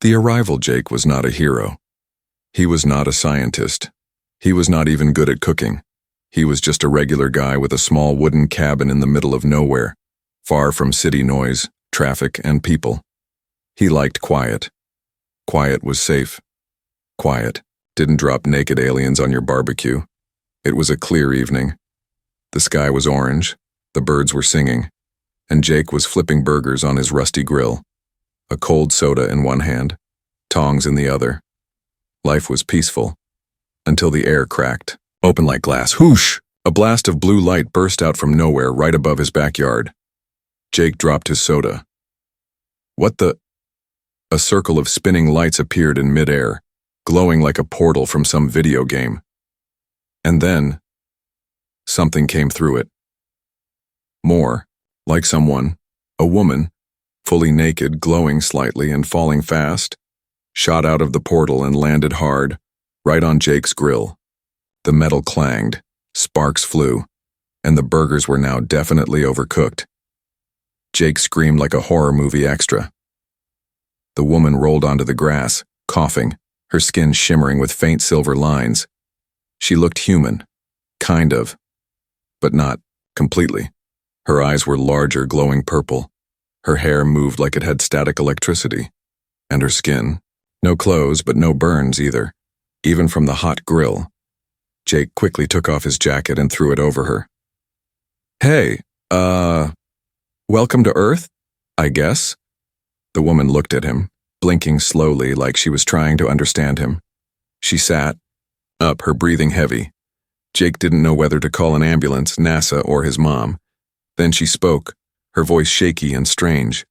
The arrival Jake was not a hero. He was not a scientist. He was not even good at cooking. He was just a regular guy with a small wooden cabin in the middle of nowhere, far from city noise, traffic, and people. He liked quiet. Quiet was safe. Quiet didn't drop naked aliens on your barbecue. It was a clear evening. The sky was orange, the birds were singing, and Jake was flipping burgers on his rusty grill, a cold soda in one hand, tongs in the other. Life was peaceful, until the air cracked, open like glass. Whoosh! A blast of blue light burst out from nowhere right above his backyard. Jake dropped his soda. What the? A circle of spinning lights appeared in midair, glowing like a portal from some video game. And then, something came through it. More, like someone, a woman, fully naked, glowing slightly and falling fast, shot out of the portal and landed hard, right on Jake's grill. The metal clanged, sparks flew, and the burgers were now definitely overcooked. Jake screamed like a horror movie extra. The woman rolled onto the grass, coughing, her skin shimmering with faint silver lines. She looked human, kind of, but not completely. Her eyes were larger, glowing purple. Her hair moved like it had static electricity. And her skin, no clothes but no burns either, even from the hot grill. Jake quickly took off his jacket and threw it over her. Hey, welcome to Earth, I guess? The woman looked at him, blinking slowly like she was trying to understand him. She sat up, her breathing heavy. Jake didn't know whether to call an ambulance, NASA, or his mom. Then she spoke, her voice shaky and strange.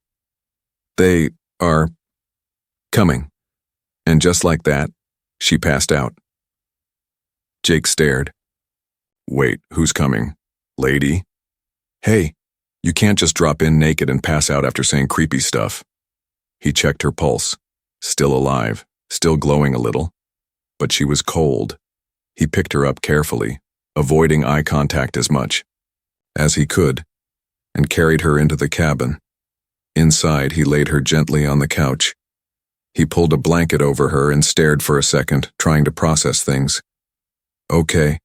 They are coming. And just like that, she passed out. Jake stared. Wait, who's coming? Lady? Hey, you can't just drop in naked and pass out after saying creepy stuff. He checked her pulse. Still alive, still glowing a little. But she was cold. He picked her up carefully, avoiding eye contact as much as he could, and carried her into the cabin. Inside, he laid her gently on the couch. He pulled a blanket over her and stared for a second, trying to process things. Okay.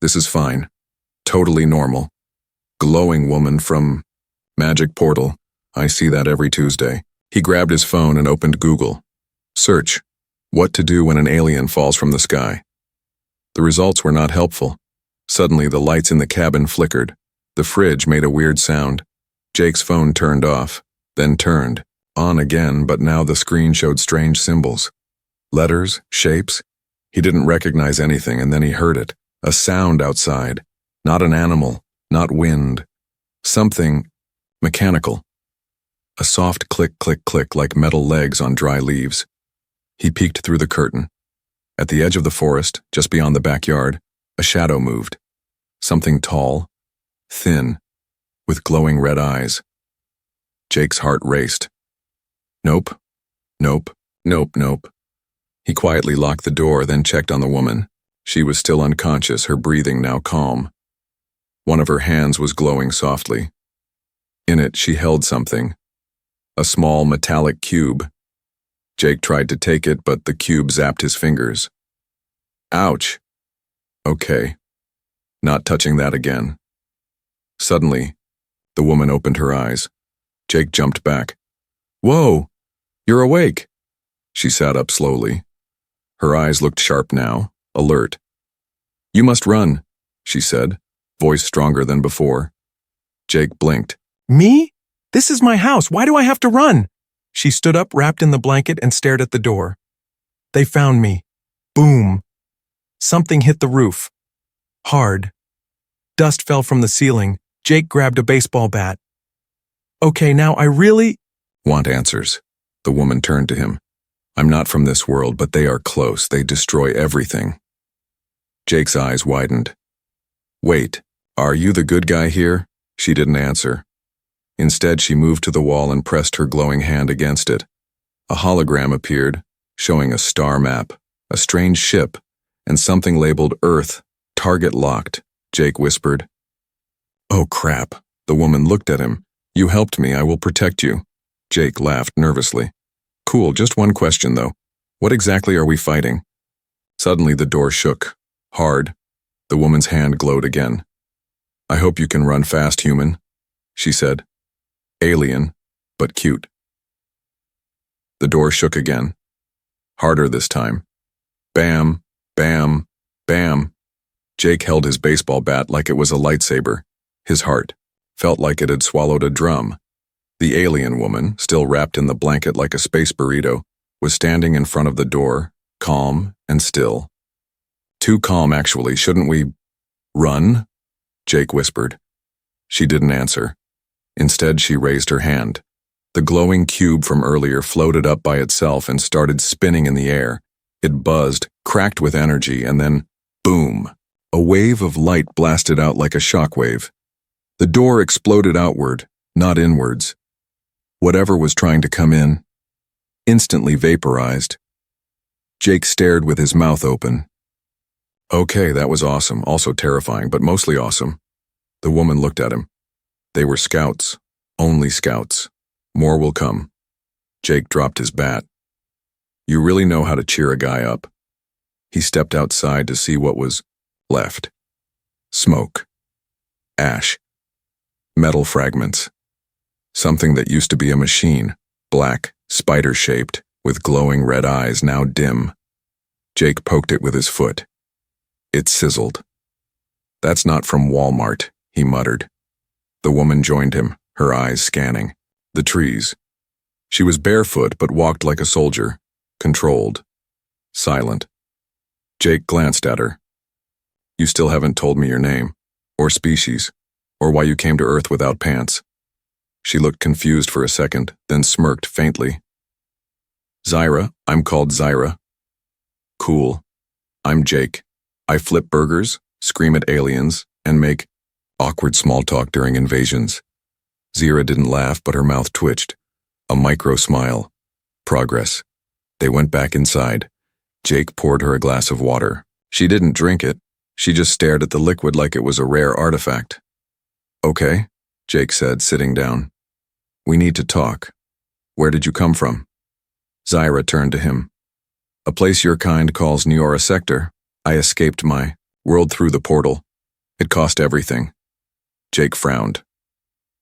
This is fine. Totally normal. Glowing woman from Magic Portal. I see that every Tuesday. He grabbed his phone and opened Google. Search. What to do when an alien falls from the sky. The results were not helpful. Suddenly, the lights in the cabin flickered. The fridge made a weird sound. Jake's phone turned off, then turned on again, but now the screen showed strange symbols. Letters, shapes. He didn't recognize anything, and then he heard it. A sound outside. Not an animal, not wind. Something mechanical. A soft click, click, click like metal legs on dry leaves. He peeked through the curtain. At the edge of the forest, just beyond the backyard, a shadow moved. Something tall, thin, with glowing red eyes. Jake's heart raced. Nope. He quietly locked the door, then checked on the woman. She was still unconscious, her breathing now calm. One of her hands was glowing softly. In it, she held something. A small metallic cube. Jake tried to take it, but the cube zapped his fingers. Ouch. Okay. Not touching that again. Suddenly, the woman opened her eyes. Jake jumped back. Whoa! You're awake! She sat up slowly. Her eyes looked sharp now, alert. You must run, she said, voice stronger than before. Jake blinked. Me? This is my house. Why do I have to run? She stood up, wrapped in the blanket, and stared at the door. They found me. Boom. Something hit the roof. Hard. Dust fell from the ceiling. Jake grabbed a baseball bat. Okay, now I really want answers. The woman turned to him. I'm not from this world, but they are close. They destroy everything. Jake's eyes widened. Wait, are you the good guy here? She didn't answer. Instead, she moved to the wall and pressed her glowing hand against it. A hologram appeared, showing a star map, a strange ship, and something labeled Earth, target locked, Jake whispered. Oh crap. The woman looked at him. You helped me, I will protect you. Jake laughed nervously. Cool, just one question though. What exactly are we fighting? Suddenly the door shook. Hard. The woman's hand glowed again. I hope you can run fast, human, she said. Alien, but cute. The door shook again. Harder this time. Bam, bam, bam. Jake held his baseball bat like it was a lightsaber. His heart felt like it had swallowed a drum. The alien woman, still wrapped in the blanket like a space burrito, was standing in front of the door, calm and still. Too calm, actually. Shouldn't we run? Jake whispered. She didn't answer. Instead, she raised her hand. The glowing cube from earlier floated up by itself and started spinning in the air. It buzzed, cracked with energy, and then, boom! A wave of light blasted out like a shockwave. The door exploded outward, not inwards. Whatever was trying to come in, instantly vaporized. Jake stared with his mouth open. Okay, that was awesome, also terrifying, but mostly awesome. The woman looked at him. They were scouts, only scouts. More will come. Jake dropped his bat. You really know how to cheer a guy up. He stepped outside to see what was left. Smoke. Ash. Metal fragments. Something that used to be a machine, black, spider-shaped, with glowing red eyes, now dim. Jake poked it with his foot. It sizzled. That's not from Walmart, he muttered. The woman joined him, her eyes scanning. The trees. She was barefoot but walked like a soldier, controlled, silent. Jake glanced at her. You still haven't told me your name, or species, or why you came to Earth without pants. She looked confused for a second, then smirked faintly. Zyra, I'm called Zyra. Cool. I'm Jake. I flip burgers, scream at aliens, and make awkward small talk during invasions. Zyra didn't laugh, but her mouth twitched. A micro smile. Progress. They went back inside. Jake poured her a glass of water. She didn't drink it. She just stared at the liquid like it was a rare artifact. Okay, Jake said, sitting down. We need to talk. Where did you come from? Zyra turned to him. A place your kind calls Neora Sector. I escaped my world through the portal. It cost everything. Jake frowned.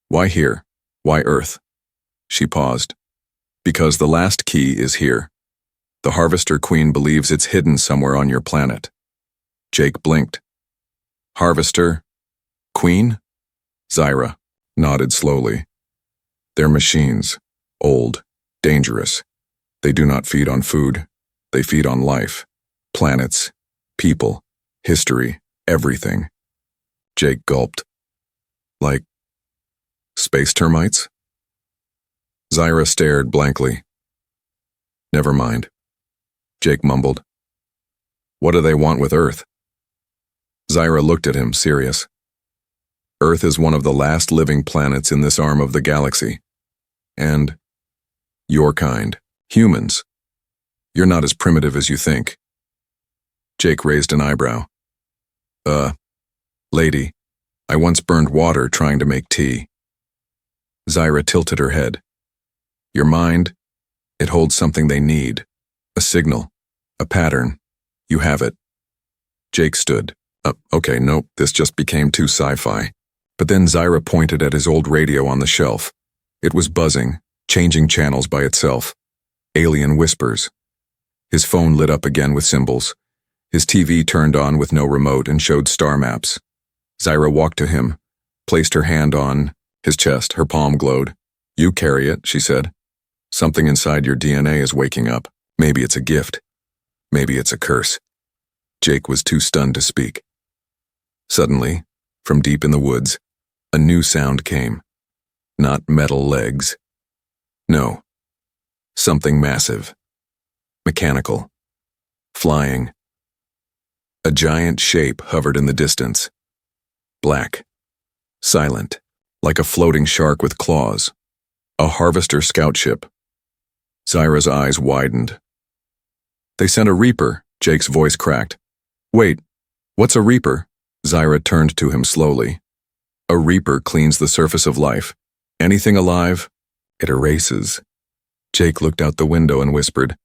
Why here? Why Earth? She paused. Because the last key is here. The Harvester Queen believes it's hidden somewhere on your planet. Jake blinked. Harvester? Queen? Zyra nodded slowly. They're machines. Old. Dangerous. They do not feed on food. They feed on life. Planets. People. History. Everything. Jake gulped. Like space termites? Zyra stared blankly. Never mind. Jake mumbled. What do they want with Earth? Zyra looked at him, serious. Earth is one of the last living planets in this arm of the galaxy. And your kind, humans. You're not as primitive as you think. Jake raised an eyebrow. Lady, I once burned water trying to make tea. Zyra tilted her head. Your mind, it holds something they need. A signal. A pattern. You have it. Jake stood. Okay, nope, this just became too sci-fi. But then Zyra pointed at his old radio on the shelf. It was buzzing, changing channels by itself. Alien whispers. His phone lit up again with symbols. His TV turned on with no remote and showed star maps. Zyra walked to him, placed her hand on his chest. Her palm glowed. You carry it, she said. Something inside your DNA is waking up. Maybe it's a gift. Maybe it's a curse. Jake was too stunned to speak. Suddenly, from deep in the woods, a new sound came. Not metal legs. No. Something massive. Mechanical. Flying. A giant shape hovered in the distance. Black. Silent. Like a floating shark with claws. A harvester scout ship. Zyra's eyes widened. They sent a reaper, Jake's voice cracked. Wait, what's a reaper? Zyra turned to him slowly. A reaper cleans the surface of life. Anything alive, It erases. Jake looked out the window and whispered,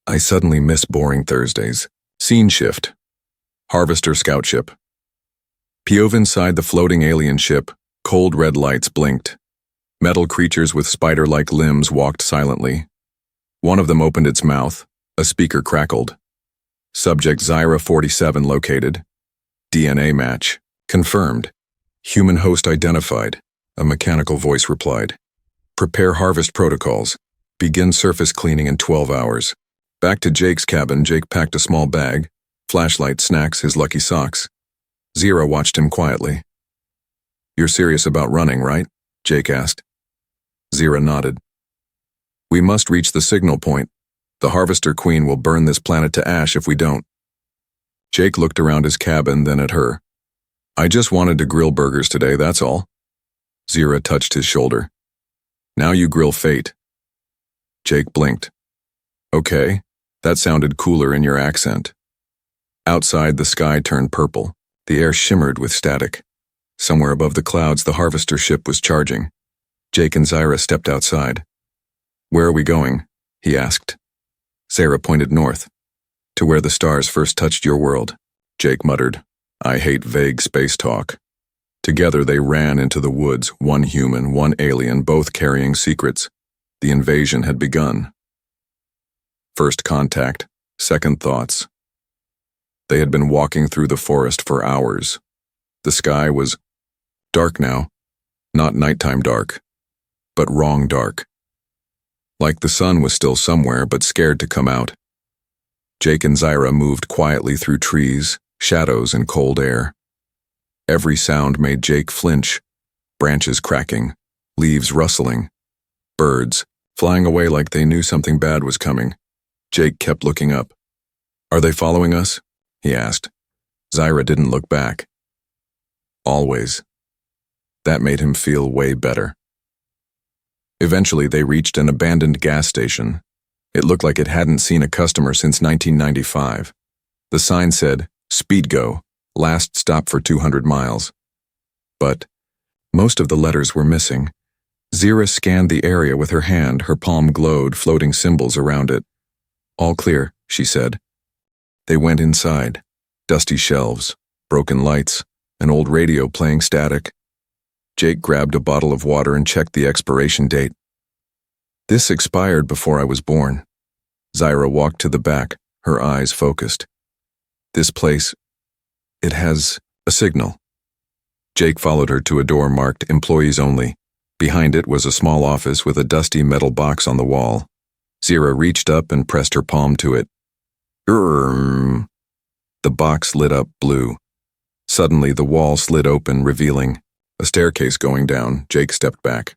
I suddenly miss boring Thursdays. Scene shift. Harvester scout ship. Peove inside the floating alien ship, cold red lights blinked. Metal creatures with spider-like limbs walked silently. One of them opened its mouth. A speaker crackled. Subject Zyra 47 located. DNA match. Confirmed. Human host identified. A mechanical voice replied. Prepare harvest protocols. Begin surface cleaning in 12 hours. Back to Jake's cabin, Jake packed a small bag, flashlight, snacks, his lucky socks. Zyra watched him quietly. You're serious about running, right? Jake asked. Zyra nodded. We must reach the signal point. The Harvester Queen will burn this planet to ash if we don't. Jake looked around his cabin, then at her. I just wanted to grill burgers today, that's all. Zyra touched his shoulder. Now you grill fate. Jake blinked. Okay, that sounded cooler in your accent. Outside, the sky turned purple. The air shimmered with static. Somewhere above the clouds, the harvester ship was charging. Jake and Zyra stepped outside. Where are we going? He asked. Zyra pointed north, to where the stars first touched your world. Jake muttered, I hate vague space talk. Together they ran into the woods, one human, one alien, both carrying secrets. The invasion had begun. First contact, second thoughts. They had been walking through the forest for hours. The sky was dark now, not nighttime dark, but wrong dark. Like the sun was still somewhere, but scared to come out. Jake and Zyra moved quietly through trees, shadows, and cold air. Every sound made Jake flinch, branches cracking, leaves rustling, birds flying away like they knew something bad was coming. Jake kept looking up. Are they following us? He asked. Zyra didn't look back. Always. That made him feel way better. Eventually, they reached an abandoned gas station. It looked like it hadn't seen a customer since 1995. The sign said, Speed Go, last stop for 200 miles. But most of the letters were missing. Zyra scanned the area with her hand, her palm glowed, floating symbols around it. All clear, she said. They went inside. Dusty shelves, broken lights, an old radio playing static. Jake grabbed a bottle of water and checked the expiration date. This expired before I was born. Zyra walked to the back, her eyes focused. This place, it has a signal. Jake followed her to a door marked Employees Only. Behind it was a small office with a dusty metal box on the wall. Zyra reached up and pressed her palm to it. The box lit up blue. Suddenly, the wall slid open, revealing a staircase going down. Jake stepped back.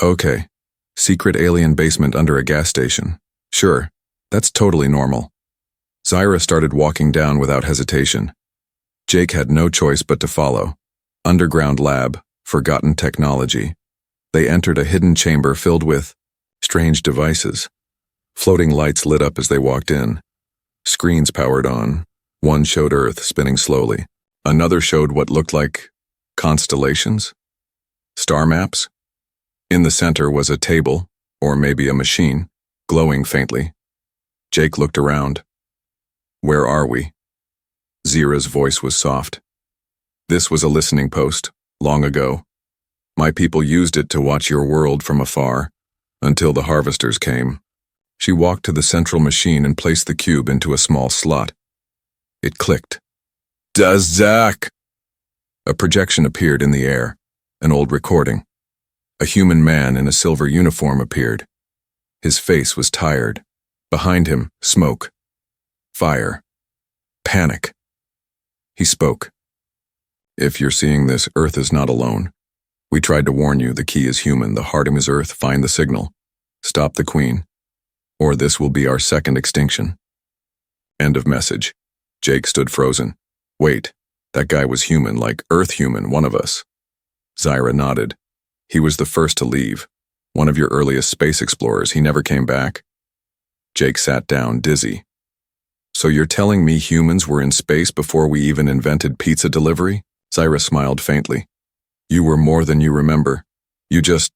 Okay. Secret alien basement under a gas station. Sure, that's totally normal. Zyra started walking down without hesitation. Jake had no choice but to follow. Underground lab, forgotten technology. They entered a hidden chamber filled with strange devices. Floating lights lit up as they walked in. Screens powered on. One showed Earth spinning slowly. Another showed what looked like constellations? Star maps? In the center was a table, or maybe a machine, glowing faintly. Jake looked around. Where are we? Zyra's voice was soft. This was a listening post, long ago. My people used it to watch your world from afar, until the harvesters came. She walked to the central machine and placed the cube into a small slot. It clicked. Das Zack! A projection appeared in the air, an old recording. A human man in a silver uniform appeared. His face was tired. Behind him, smoke. Fire. Panic. He spoke. If you're seeing this, Earth is not alone. We tried to warn you, the key is human, the heart is Earth, find the signal. Stop the Queen. Or this will be our second extinction. End of message. Jake stood frozen. Wait, that guy was human, like Earth human, one of us. Zyra nodded. He was the first to leave. One of your earliest space explorers, he never came back. Jake sat down, dizzy. So you're telling me humans were in space before we even invented pizza delivery? Zyra smiled faintly. You were more than you remember. You just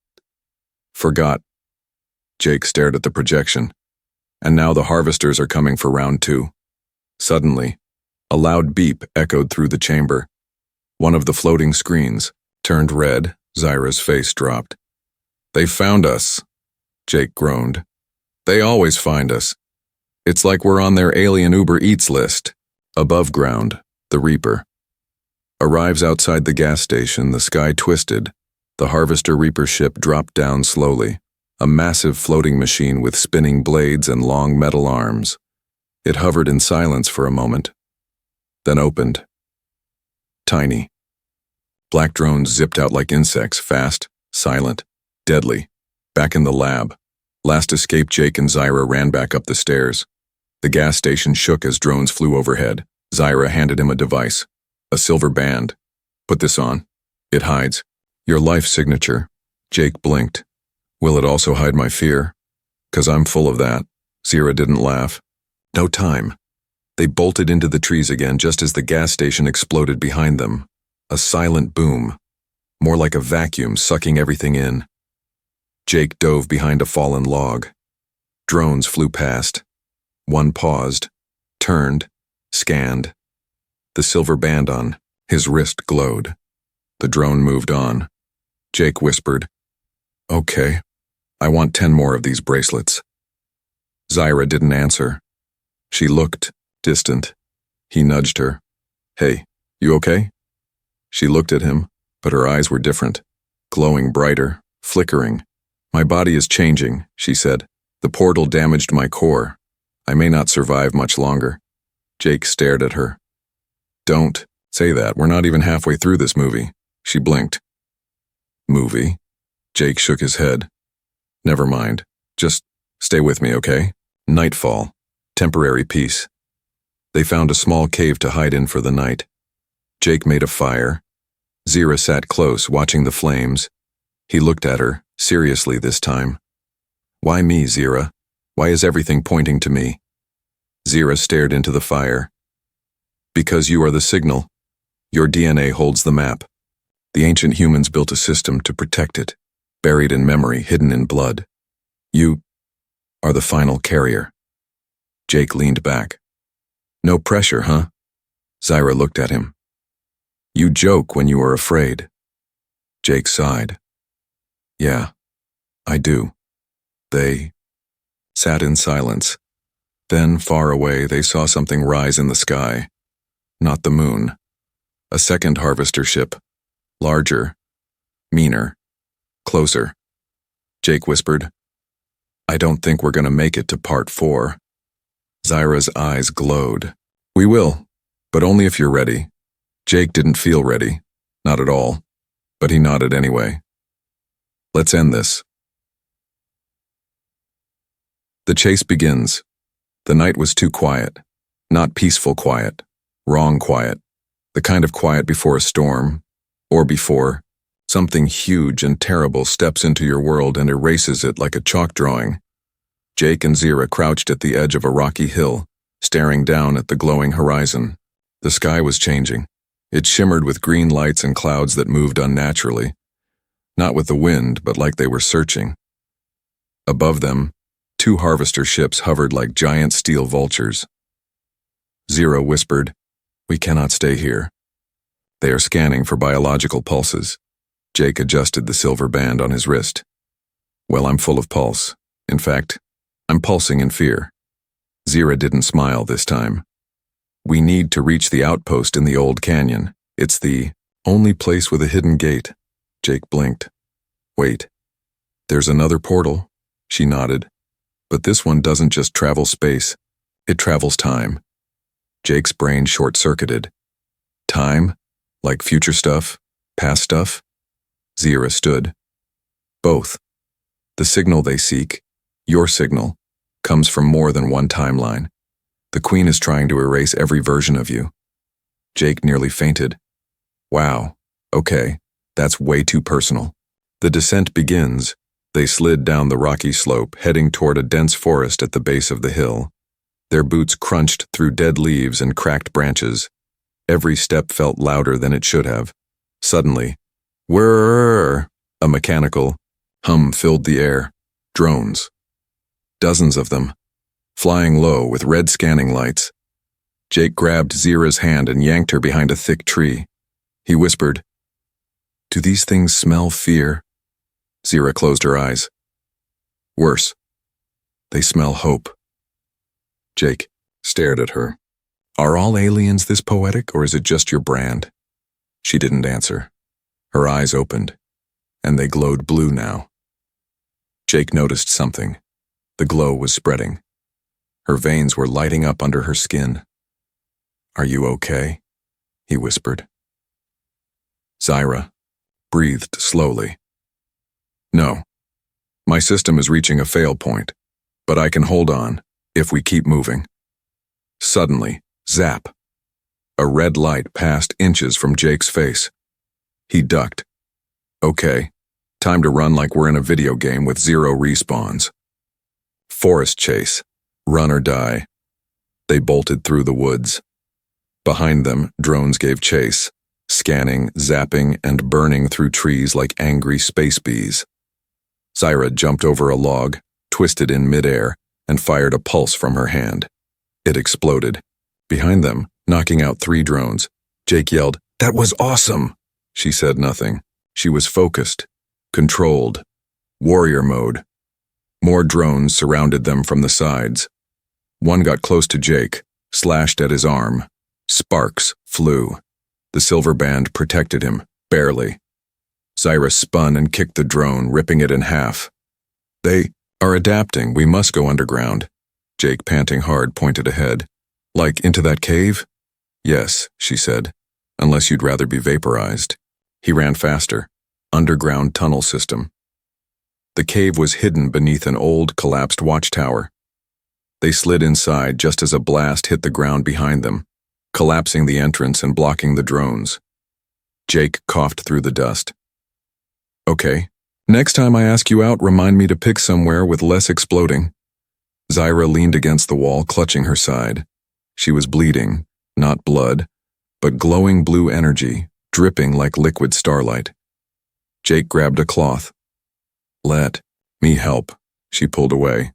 forgot. Jake stared at the projection. And now the harvesters are coming for round 2. Suddenly, a loud beep echoed through the chamber. One of the floating screens turned red. Zyra's face dropped. "They found us," Jake groaned. "They always find us. It's like we're on their alien Uber Eats list." Above ground, the Reaper arrives outside the gas station. The sky twisted. The Harvester Reaper ship dropped down slowly, a massive floating machine with spinning blades and long metal arms. It hovered in silence for a moment, then opened. Tiny. Black drones zipped out like insects, fast, silent, deadly. Back in the lab, last escaped Jake and Zyra ran back up the stairs. The gas station shook as drones flew overhead. Zyra handed him a device, a silver band. "Put this on. It hides your life signature." Jake blinked. "Will it also hide my fear? 'Cause I'm full of that." Zyra didn't laugh. No time. They bolted into the trees again just as the gas station exploded behind them. A silent boom, more like a vacuum sucking everything in. Jake dove behind a fallen log. Drones flew past. One paused, turned, scanned. The silver band on his wrist glowed. The drone moved on. Jake whispered, "Okay, I want 10 more of these bracelets." Zyra didn't answer. She looked distant. He nudged her. "Hey, you okay?" She looked at him, but her eyes were different, glowing brighter, flickering. "My body is changing," she said. "The portal damaged my core. I may not survive much longer." Jake stared at her. "Don't say that. We're not even halfway through this movie." She blinked. "Movie?" Jake shook his head. "Never mind. Just stay with me, okay?" Nightfall. Temporary peace. They found a small cave to hide in for the night. Jake made a fire. Zyra sat close, watching the flames. He looked at her, seriously this time. "Why me, Zyra? Why is everything pointing to me?" Zyra stared into the fire. "Because you are the signal. Your DNA holds the map. The ancient humans built a system to protect it, buried in memory, hidden in blood. You are the final carrier." Jake leaned back. "No pressure, huh?" Zyra looked at him. "You joke when you are afraid." Jake sighed. "Yeah, I do." They sat in silence. Then, far away, they saw something rise in the sky. Not the moon. A second harvester ship. Larger. Meaner. Closer. Jake whispered, "I don't think we're gonna make it to part 4. Zyra's eyes glowed. "We will, but only if you're ready." Jake didn't feel ready. Not at all. But he nodded anyway. "Let's end this." The chase begins. The night was too quiet. Not peaceful quiet. Wrong quiet. The kind of quiet before a storm, or before something huge and terrible steps into your world and erases it like a chalk drawing. Jake and Zyra crouched at the edge of a rocky hill, staring down at the glowing horizon. The sky was changing. It shimmered with green lights and clouds that moved unnaturally. Not with the wind, but like they were searching. Above them, 2 harvester ships hovered like giant steel vultures. Zyra whispered, "We cannot stay here. They are scanning for biological pulses." Jake adjusted the silver band on his wrist. "Well, I'm full of pulse. In fact, I'm pulsing in fear." Zyra didn't smile this time. "We need to reach the outpost in the old canyon. It's the only place with a hidden gate." Jake blinked. "Wait. There's another portal?" She nodded. "But this one doesn't just travel space. It travels time." Jake's brain short-circuited. "Time? Like future stuff? Past stuff?" Zyra stood. "Both. The signal they seek, your signal, comes from more than one timeline. The Queen is trying to erase every version of you." Jake nearly fainted. "Wow, okay, that's way too personal." The descent begins. They slid down the rocky slope, heading toward a dense forest at the base of the hill. Their boots crunched through dead leaves and cracked branches. Every step felt louder than it should have. Suddenly, whirr! A mechanical hum filled the air. Drones. Dozens of them, flying low with red scanning lights. Jake grabbed Zira's hand and yanked her behind a thick tree. He whispered, "Do these things smell fear?" Zira closed her eyes. "Worse. They smell hope." Jake stared at her. "Are all aliens this poetic, or is it just your brand?" She didn't answer. Her eyes opened, and they glowed blue now. Jake noticed something. The glow was spreading. Her veins were lighting up under her skin. "Are you okay?" he whispered. Zira breathed slowly. "No. My system is reaching a fail point, but I can hold on if we keep moving." Suddenly, zap! A red light passed inches from Jake's face. He ducked. "Okay, time to run like we're in a video game with 0 respawns." Forest chase, run or die. They bolted through the woods. Behind them, drones gave chase, scanning, zapping, and burning through trees like angry space bees. Zira jumped over a log, twisted in midair, and fired a pulse from her hand. It exploded. Behind them, knocking out 3 drones. Jake yelled, "That was awesome!" She said nothing. She was focused, controlled, warrior mode. More drones surrounded them from the sides. One got close to Jake, slashed at his arm. Sparks flew. The silver band protected him, barely. Zira spun and kicked the drone, ripping it in half. "They are adapting. We must go underground." Jake, panting hard, pointed ahead. "Like into that cave?" "Yes," she said, "unless you'd rather be vaporized." He ran faster. Underground tunnel system. The cave was hidden beneath an old, collapsed watchtower. They slid inside just as a blast hit the ground behind them, collapsing the entrance and blocking the drones. Jake coughed through the dust. "Okay, next time I ask you out, remind me to pick somewhere with less exploding." Zira leaned against the wall, clutching her side. She was bleeding, not blood, but glowing blue energy, dripping like liquid starlight. Jake grabbed a cloth. "Let me help." She pulled away.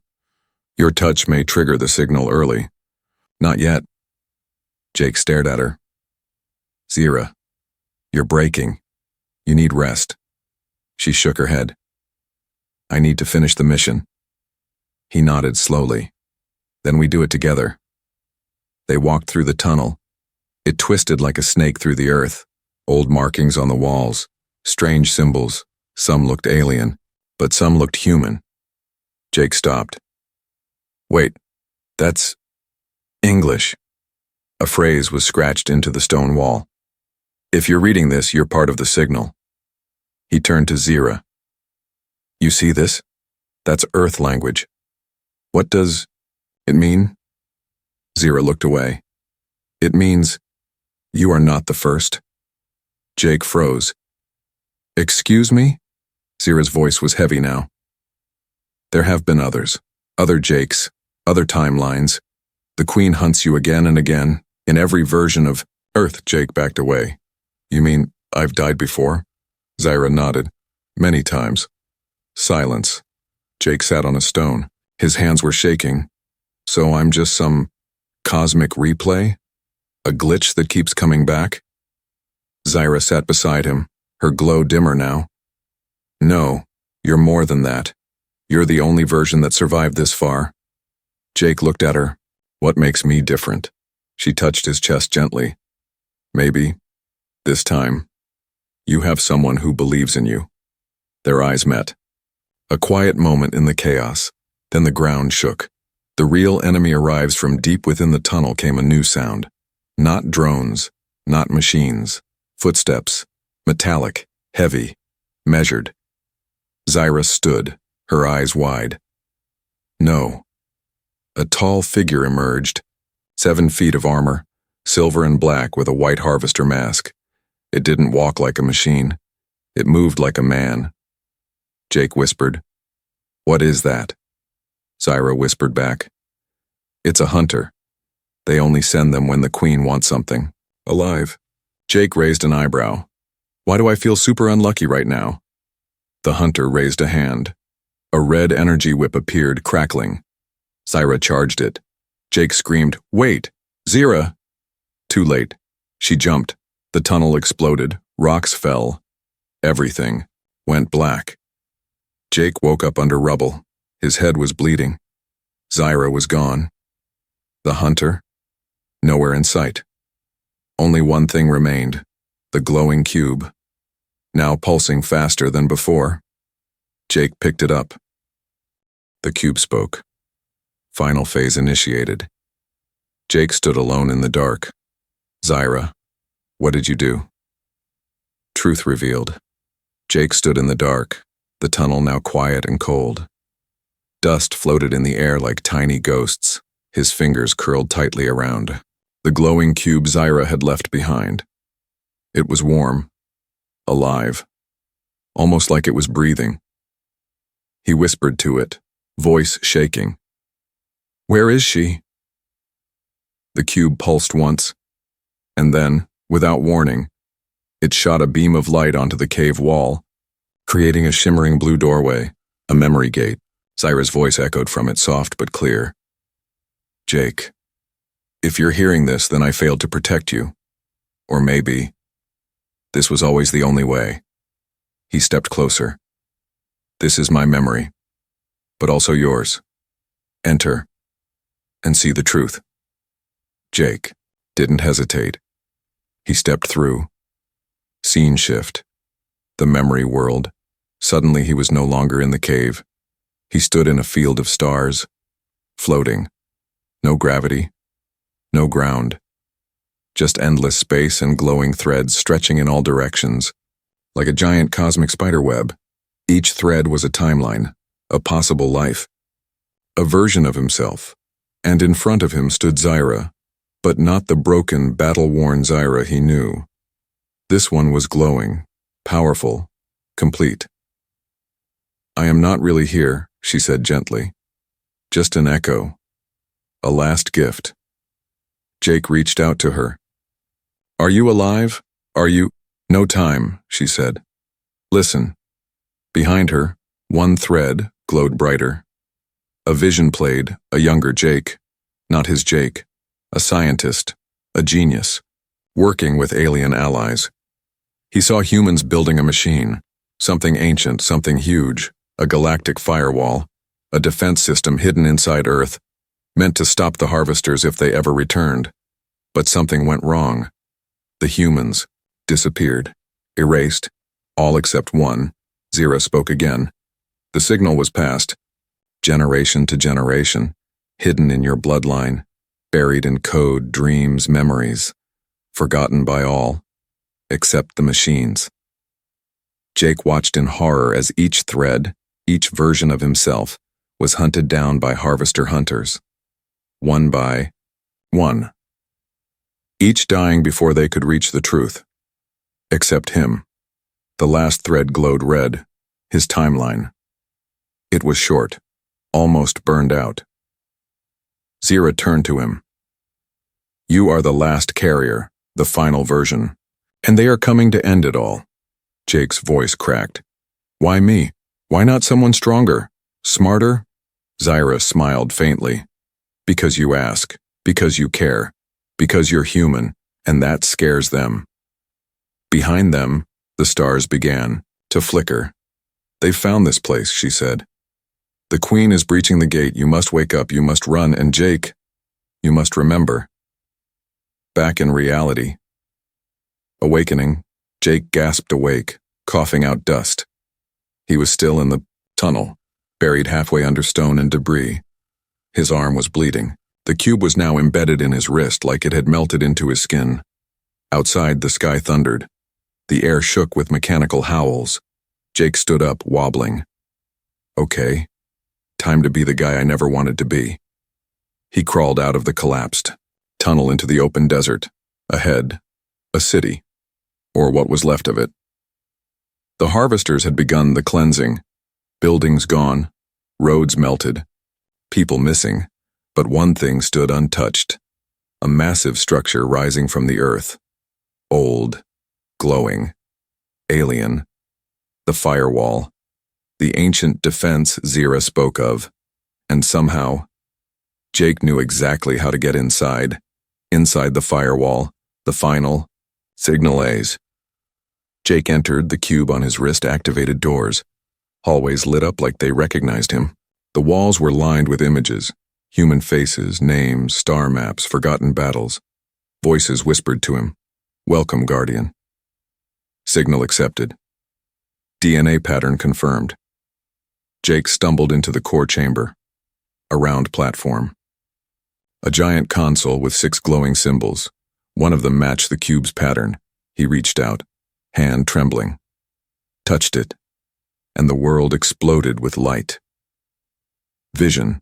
"Your touch may trigger the signal early." "Not yet." Jake stared at her. "Zira, you're breaking. You need rest." She shook her head. "I need to finish the mission." He nodded slowly. "Then we do it together." They walked through the tunnel. It twisted like a snake through the earth. Old markings on the walls, strange symbols. Some looked alien, but some looked human. Jake stopped. "Wait, that's English." A phrase was scratched into the stone wall. "If you're reading this, you're part of the signal." He turned to Zira. "You see this? That's Earth language. What does it mean?" Zira looked away. "It means you are not the first." Jake froze. "Excuse me?" Zira's voice was heavy now. "There have been others. Other Jakes. Other timelines. The Queen hunts you again and again, in every version of Earth." Jake backed away. "You mean I've died before?" Zira nodded. "Many times." Silence. Jake sat on a stone. His hands were shaking. "So I'm just some cosmic replay? A glitch that keeps coming back?" Zira sat beside him, her glow dimmer now. "No, you're more than that. You're the only version that survived this far." Jake looked at her. "What makes me different?" She touched his chest gently. "Maybe, this time, you have someone who believes in you." Their eyes met. A quiet moment in the chaos, then the ground shook. The real enemy arrives. From deep within the tunnel came a new sound. Not drones, not machines. Footsteps, metallic, heavy, measured. Zira stood, her eyes wide. No. A tall figure emerged, 7 feet of armor, silver and black with a white harvester mask. It didn't walk like a machine. It moved like a man. Jake whispered, "What is that?" Zira whispered back, "It's a hunter. They only send them when the Queen wants something alive." Jake raised an eyebrow. "Why do I feel super unlucky right now?" The hunter raised a hand. A red energy whip appeared, crackling. Zyra charged it. Jake screamed, "Wait! Zira!" Too late. She jumped. The tunnel exploded. Rocks fell. Everything went black. Jake woke up under rubble. His head was bleeding. Zyra was gone. The hunter? Nowhere in sight. Only one thing remained, the glowing cube, now pulsing faster than before. Jake picked it up. The cube spoke. Final phase initiated. Jake stood alone in the dark. Zyra, what did you do? Truth revealed. Jake stood in the dark, the tunnel now quiet and cold. Dust floated in the air like tiny ghosts, his fingers curled tightly around the glowing cube Zyra had left behind. It was warm, alive, almost like it was breathing. He whispered to it, voice shaking. "Where is she?" The cube pulsed once, and then, without warning, it shot a beam of light onto the cave wall, creating a shimmering blue doorway, a memory gate. Zyra's voice echoed from it, soft but clear. "Jake, if you're hearing this, then I failed to protect you. Or maybe this was always the only way." He stepped closer. "This is my memory, but also yours. Enter and see the truth." Jake didn't hesitate. He stepped through. Scene shift. The memory world. Suddenly he was no longer in the cave. He stood in a field of stars, floating. No gravity, no ground. Just endless space and glowing threads stretching in all directions, like a giant cosmic spiderweb. Each thread was a timeline, a possible life, a version of himself. And in front of him stood Zyra, but not the broken, battle-worn Zyra he knew. This one was glowing, powerful, complete. "I am not really here," she said gently. "Just an echo. A last gift." Jake reached out to her. "Are you alive? Are you—" "No time," she said. "Listen." Behind her, one thread glowed brighter. A vision played, a younger Jake. Not his Jake. A scientist, a genius, working with alien allies. He saw humans building a machine, something ancient, something huge, a galactic firewall, a defense system hidden inside Earth, meant to stop the harvesters if they ever returned. But something went wrong. The humans disappeared, erased, all except one. Zyra spoke again. "The signal was passed, generation to generation, hidden in your bloodline, buried in code, dreams, memories, forgotten by all, except the machines." Jake watched in horror as each thread, each version of himself, was hunted down by harvester hunters. One by one. Each dying before they could reach the truth. Except him. The last thread glowed red, his timeline. It was short, almost burned out. Zyra turned to him. "You are the last carrier, the final version, and they are coming to end it all." Jake's voice cracked. "Why me? Why not someone stronger? Smarter?" Zyra smiled faintly. "Because you ask, because you care, because you're human, and that scares them." Behind them, the stars began to flicker. "They've found this place," she said. "The Queen is breaching the gate. You must wake up, you must run, and Jake, you must remember." Back in reality. Awakening, Jake gasped awake, coughing out dust. He was still in the tunnel, buried halfway under stone and debris. His arm was bleeding. The cube was now embedded in his wrist like it had melted into his skin. Outside, the sky thundered. The air shook with mechanical howls. Jake stood up, wobbling. "Okay. Time to be the guy I never wanted to be." He crawled out of the collapsed tunnel into the open desert. Ahead, a city, or what was left of it. The harvesters had begun the cleansing. Buildings gone, roads melted, people missing, but one thing stood untouched. A massive structure rising from the earth. Old, glowing, alien. The firewall. The ancient defense Zyra spoke of. And somehow, Jake knew exactly how to get inside. Inside the firewall, the final signal A's. Jake entered, the cube on his wrist activated doors. Hallways lit up like they recognized him. The walls were lined with images, human faces, names, star maps, forgotten battles. Voices whispered to him, "Welcome, Guardian." Signal accepted. DNA pattern confirmed. Jake stumbled into the core chamber, a round platform. A giant console with 6 glowing symbols. One of them matched the cube's pattern. He reached out, hand trembling. Touched it, and the world exploded with light. Vision.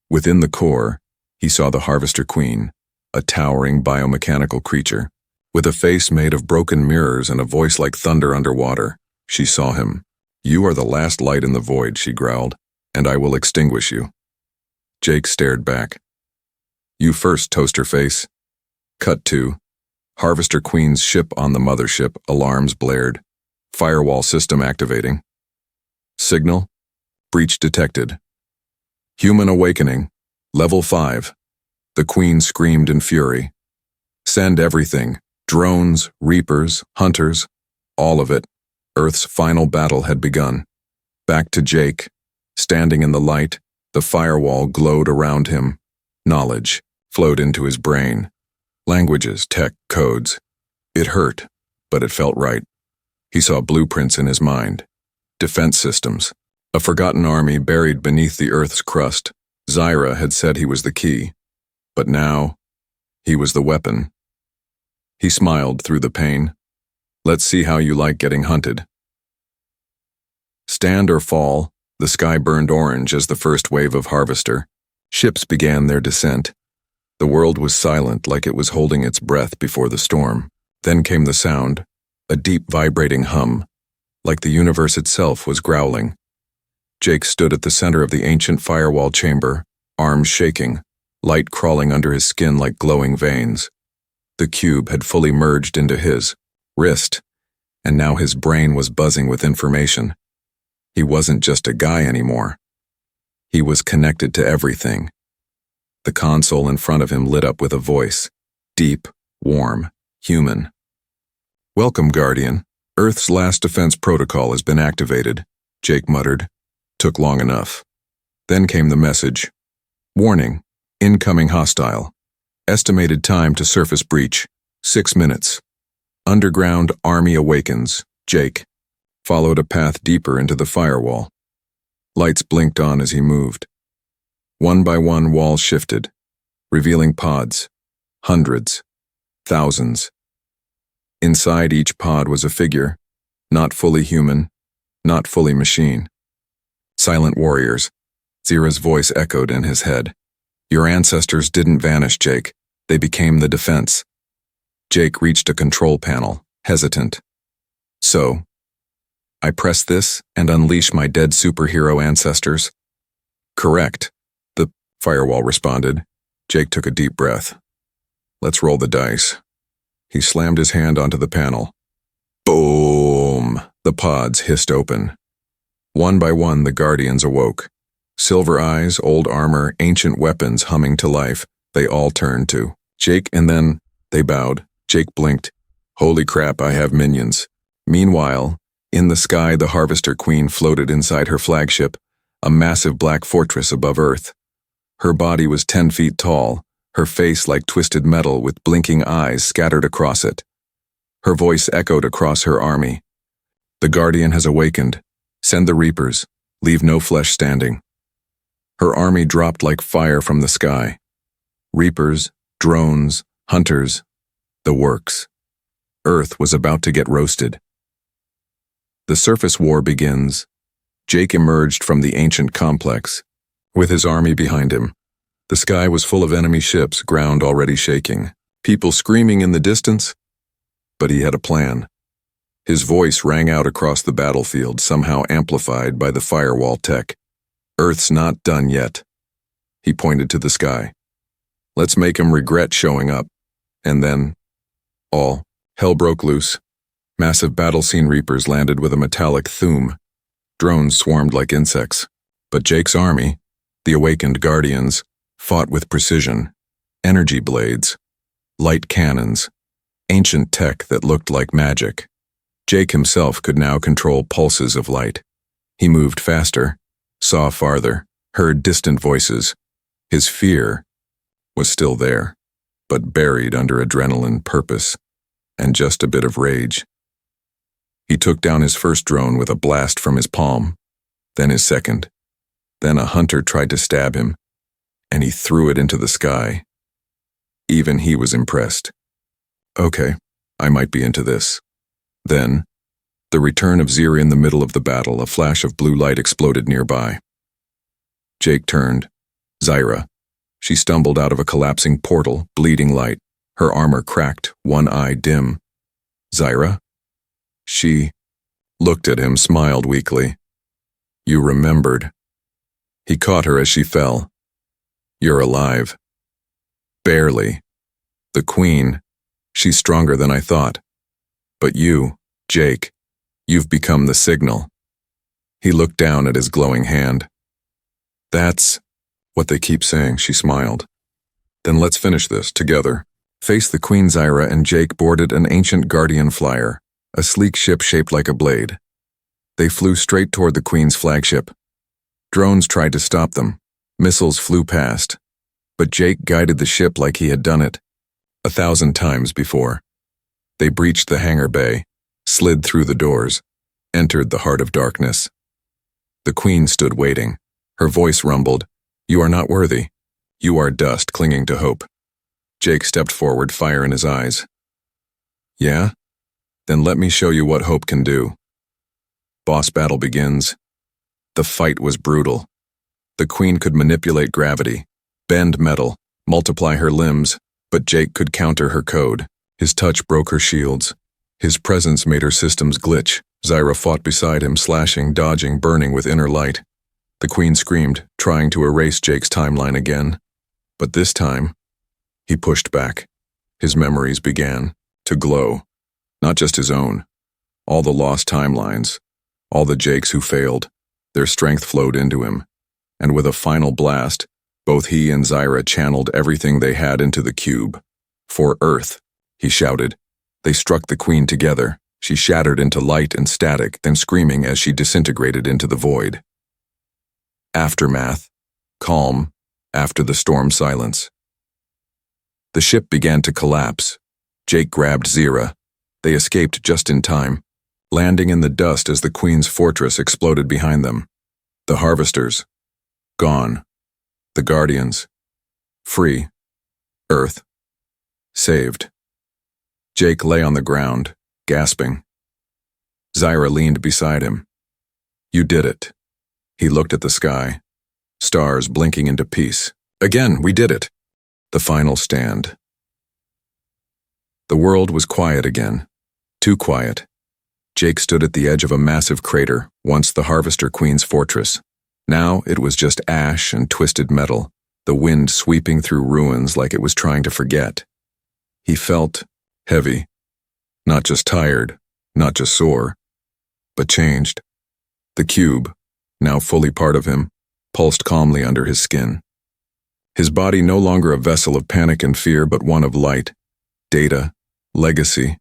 Within the core, he saw the Harvester Queen, a towering biomechanical creature. With a face made of broken mirrors and a voice like thunder underwater, she saw him. "You are the last light in the void," she growled, "and I will extinguish you." Jake stared back. "You first, toaster face." Cut to Harvester Queen's ship on the mothership. Alarms blared. Firewall system activating. Signal. Breach detected. Human awakening. Level 5. The Queen screamed in fury. "Send everything. Drones, Reapers, Hunters. All of it." Earth's final battle had begun. Back to Jake. Standing in the light, the firewall glowed around him. Knowledge flowed into his brain. Languages, tech, codes. It hurt, but it felt right. He saw blueprints in his mind. Defense systems. A forgotten army buried beneath the Earth's crust. Zyra had said he was the key. But now, he was the weapon. He smiled through the pain. "Let's see how you like getting hunted." Stand or fall, the sky burned orange as the first wave of Harvester. Ships began their descent. The world was silent, like it was holding its breath before the storm. Then came the sound, a deep vibrating hum, like the universe itself was growling. Jake stood at the center of the ancient firewall chamber, arms shaking, light crawling under his skin like glowing veins. The cube had fully merged into his wrist, and now his brain was buzzing with information. He wasn't just a guy anymore. He was connected to everything. The console in front of him lit up with a voice, deep, warm, human. "Welcome, Guardian. Earth's last defense protocol has been activated," Jake muttered. "Took long enough." Then came the message. "Warning, incoming hostile. Estimated time to surface breach, 6 minutes. Underground army awakens, Jake." Followed a path deeper into the firewall. Lights blinked on as he moved. One by one, walls shifted, revealing pods. Hundreds. Thousands. Inside each pod was a figure, not fully human, not fully machine. Silent warriors. Zira's voice echoed in his head. "Your ancestors didn't vanish, Jake. They became the defense." Jake reached a control panel, hesitant. "So, I press this and unleash my dead superhero ancestors?" "Correct," the firewall responded. Jake took a deep breath. "Let's roll the dice." He slammed his hand onto the panel. Boom! The pods hissed open. One by one, the Guardians awoke. Silver eyes, old armor, ancient weapons humming to life. They all turned to Jake, and then they bowed. Jake blinked. "Holy crap, I have minions." Meanwhile, in the sky, the Harvester Queen floated inside her flagship, a massive black fortress above Earth. Her body was 10 feet tall, her face like twisted metal with blinking eyes scattered across it. Her voice echoed across her army. "The Guardian has awakened. Send the Reapers. Leave no flesh standing." Her army dropped like fire from the sky. Reapers, drones, hunters, the works. Earth was about to get roasted. The surface war begins. Jake emerged from the ancient complex, with his army behind him. The sky was full of enemy ships, ground already shaking, people screaming in the distance. But he had a plan. His voice rang out across the battlefield, somehow amplified by the firewall tech. "Earth's not done yet." He pointed to the sky. "Let's make him regret showing up." And then, all hell broke loose. Massive battle scene Reapers landed with a metallic thum. Drones swarmed like insects. But Jake's army, the awakened Guardians, fought with precision, energy blades, light cannons, ancient tech that looked like magic. Jake himself could now control pulses of light. He moved faster, saw farther, heard distant voices. His fear was still there, but buried under adrenaline, purpose, and just a bit of rage. He took down his first drone with a blast from his palm, then his second. Then a hunter tried to stab him, and he threw it into the sky. Even he was impressed. Okay, I might be into this. Then, the return of Zira in the middle of the battle, a flash of blue light exploded nearby. Jake turned. Zira. She stumbled out of a collapsing portal, bleeding light, her armor cracked, one eye dim. Zira? She looked at him, smiled weakly. You remembered. He caught her as she fell. You're alive. Barely. The Queen, she's stronger than I thought. But you, Jake, you've become the signal. He looked down at his glowing hand. That's what they keep saying, she smiled. Then let's finish this, together. Face the Queen. Zira and Jake boarded an ancient Guardian flyer, a sleek ship shaped like a blade. They flew straight toward the Queen's flagship. Drones tried to stop them. Missiles flew past. But Jake guided the ship like he had done it 1,000 times before. They breached the hangar bay, slid through the doors, entered the heart of darkness. The Queen stood waiting. Her voice rumbled, You are not worthy. You are dust clinging to hope. Jake stepped forward, fire in his eyes. Yeah? Then let me show you what hope can do. Boss battle begins. The fight was brutal. The Queen could manipulate gravity, bend metal, multiply her limbs, but Jake could counter her code. His touch broke her shields. His presence made her systems glitch. Zira fought beside him, slashing, dodging, burning with inner light. The Queen screamed, trying to erase Jake's timeline again. But this time, he pushed back. His memories began to glow. Not just his own. All the lost timelines. All the Jakes who failed. Their strength flowed into him. And with a final blast, both he and Zira channeled everything they had into the cube. For Earth, he shouted. They struck the Queen together. She shattered into light and static, then screaming as she disintegrated into the void. Aftermath. Calm. After the storm silence. The ship began to collapse. Jake grabbed Zira. They escaped just in time, landing in the dust as the Queen's fortress exploded behind them. The Harvesters. Gone. The Guardians. Free. Earth. Saved. Jake lay on the ground, gasping. Zira leaned beside him. You did it. He looked at the sky. Stars blinking into peace. Again, we did it. The final stand. The world was quiet again. Too quiet. Jake stood at the edge of a massive crater, once the Harvester Queen's fortress. Now it was just ash and twisted metal, the wind sweeping through ruins like it was trying to forget. He felt heavy. Not just tired, not just sore, but changed. The cube, now fully part of him, pulsed calmly under his skin. His body no longer a vessel of panic and fear, but one of light, data, legacy.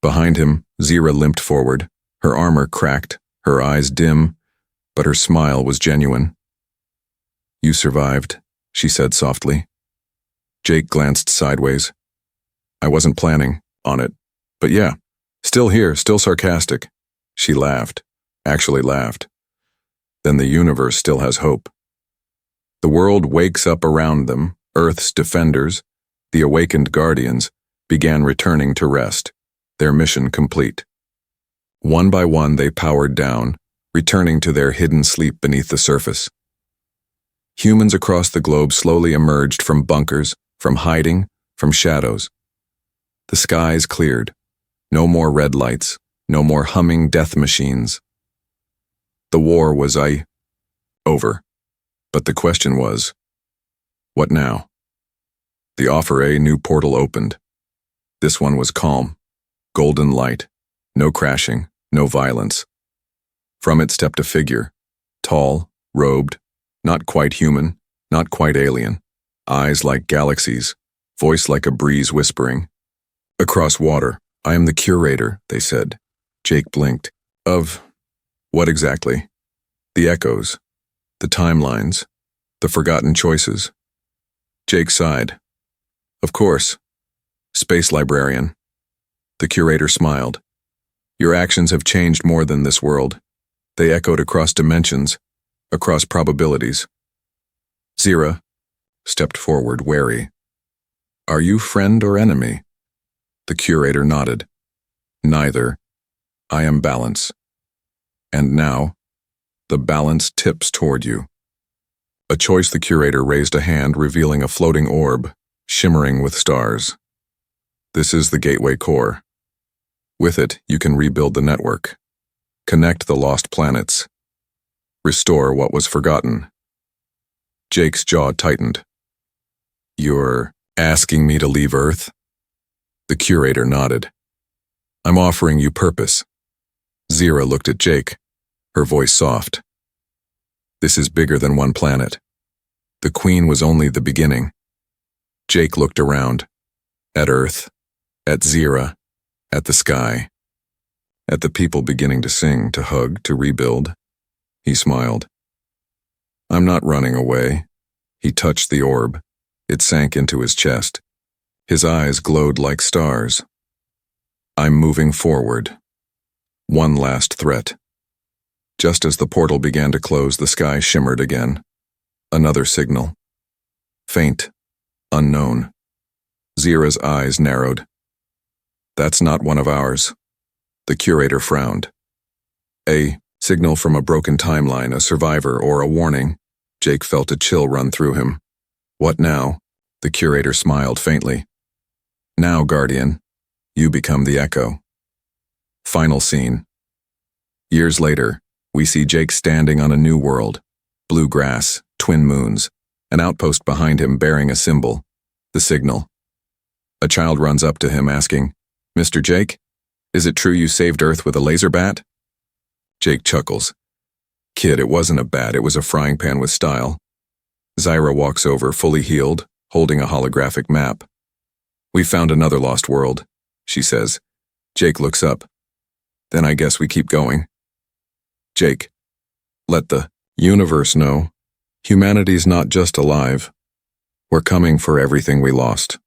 Behind him, Zira limped forward, her armor cracked, her eyes dim, but her smile was genuine. You survived, she said softly. Jake glanced sideways. I wasn't planning on it, but yeah, still here, still sarcastic. She laughed, actually laughed. Then the universe still has hope. The world wakes up around them. Earth's defenders, the awakened guardians, began returning to rest, their mission complete. One by one they powered down, returning to their hidden sleep beneath the surface. Humans across the globe slowly emerged from bunkers, from hiding, from shadows. The skies cleared. No more red lights, no more humming death machines. The war was over. But the question was, what now? The Offer A new portal opened. This one was calm, golden light, no crashing, no violence. From it stepped a figure, tall, robed, not quite human, Not quite alien. Eyes like galaxies, voice like a breeze whispering. Across water, I am the curator, they said. Jake blinked. Of what exactly? The echoes, the timelines, the forgotten choices. Jake sighed. Of course. Space librarian. The curator smiled. Your actions have changed more than this world. They echoed across dimensions, across probabilities. Zira stepped forward, wary. Are you friend or enemy? The curator nodded. Neither. I am balance. And now, the balance tips toward you. A choice. The curator raised a hand, revealing a floating orb, shimmering with stars. This is the gateway core. With it, you can rebuild the network, connect the lost planets, restore what was forgotten. Jake's jaw tightened. You're asking me to leave Earth? The curator nodded. I'm offering you purpose. Zira looked at Jake, her voice soft. This is bigger than one planet. The Queen was only the beginning. Jake looked around, at Earth, at Zira, at the sky, at the people beginning to sing, to hug, to rebuild. He smiled. I'm not running away. He touched the orb. It sank into his chest. His eyes glowed like stars. I'm moving forward. One last threat. Just as the portal began to close, the sky shimmered again. Another signal. Faint. Unknown. Zira's eyes narrowed. That's not one of ours. The curator frowned. A signal from a broken timeline, a survivor, or a warning. Jake felt a chill run through him. What now? The curator smiled faintly. Now, Guardian, you become the echo. Final scene. Years later, we see Jake standing on a new world. Blue grass, twin moons, an outpost behind him bearing a symbol, the signal. A child runs up to him asking, Mr. Jake, is it true you saved Earth with a laser bat? Jake chuckles. Kid, it wasn't a bat, it was a frying pan with style. Zira walks over, fully healed, holding a holographic map. We found another lost world, she says. Jake looks up. Then I guess we keep going. Jake, let the universe know. Humanity's not just alive. We're coming for everything we lost.